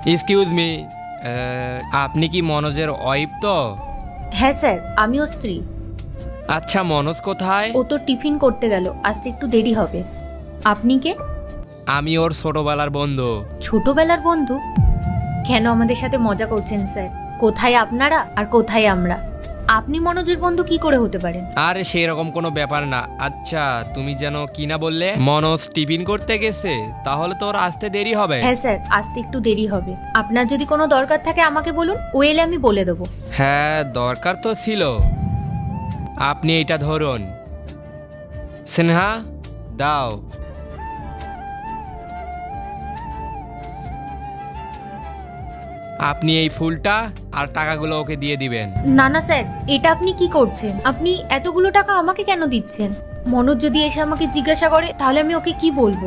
Excuse me, আপনি কি মনোজের wife তো? হ্যাঁ স্যার, আমি ওর স্ত্রী। আচ্ছা, মনোজ কোথায়? ও তো টিফিন করতে গেল, আসতে একটু দেরি হবে। আপনি কে? আমি ওর ছোটবেলার বন্ধু। ছোটবেলার বন্ধু? কেন আমাদের সাথে মজা করছেন স্যার? কোথায় আপনারা আর কোথায় আমরা? আপনি মনোজের বন্ধু কি করে হতে পারেন? আরে সেরকম কোনো ব্যাপার না। আচ্ছা, তুমি যেন কি না বললে, মনোজ টিফিন করতে গেছে, তাহলে তো ওর আসতে দেরি হবে। হ্যাঁ স্যার, আসতে একটু দেরি হবে। আপনার যদি কোনো দরকার থাকে আমাকে বলুন, ও এলে আমি বলে দেবো। হ্যাঁ, দরকার তো ছিল। আপনি এটা ধরুন। স্নেহা, দাও। আপনি এই ফুলটা আর টাকাগুলো ওকে দিয়ে দিবেন। না না স্যার, এটা আপনি কি করছেন? আপনি এতগুলো টাকা আমাকে কেন দিচ্ছেন? মনোজ যদি এসে আমাকে জিজ্ঞাসা করে তাহলে আমি ওকে কি বলবো?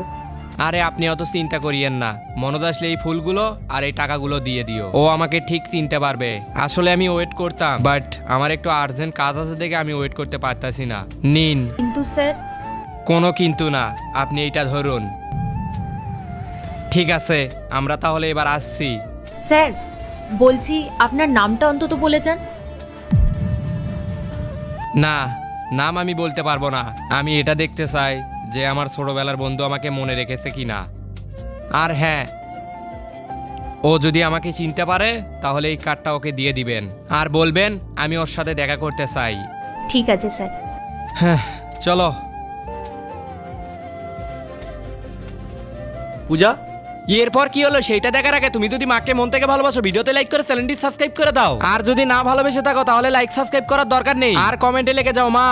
আরে আপনি অত চিন্তা করিয়েন না। মনোজ আসলে এই ফুলগুলো আর এই টাকাগুলো দিয়ে দিও, ও আমাকে ঠিক চিনতে পারবে। আসলে আমি ওয়েট করতাম, বাট আমার একটু আর্জেন্ট কাজ আছে দেখে আমি ওয়েট করতে পারতাছি না। নিন। কিন্তু স্যার। কোনো কিন্তু না, আপনি এইটা ধরুন। ঠিক আছে, আমরা তাহলে এবার আসছি। স্যার বলছি, আপনার নামটা অন্তত বলে যান। না, নাম আমি বলতে পারবো না। আমি এটা দেখতে চাই যে আমার ছোটবেলার বন্ধু আমাকে মনে রেখেছে কিনা। আর হ্যাঁ, ও যদি আমাকে চিনতে পারে তাহলে এই কার্ডটা ওকে দিয়ে দিবেন আর বলবেন আমি ওর সাথে দেখা করতে চাই। ঠিক আছে স্যার। হ্যাঁ, চলো। পূজা, এরপর কি হলো সেইটা দেখার আগে তুমি যদি মাকে মন থেকে ভালোবাসো, ভিডিওতে লাইক করে চ্যানেলটি সাবস্ক্রাইব করে দাও। আর যদি না ভালোবেসে থাকো তাহলে লাইক সাবস্ক্রাইব করার দরকার নেই, আর কমেন্টে লিখে যাও মা।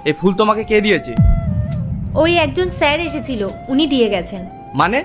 এই ফুল তোমাকে কে দিয়েছে? ওই একজন স্যার এসেছিল, উনি দিয়ে গেছেন। মানে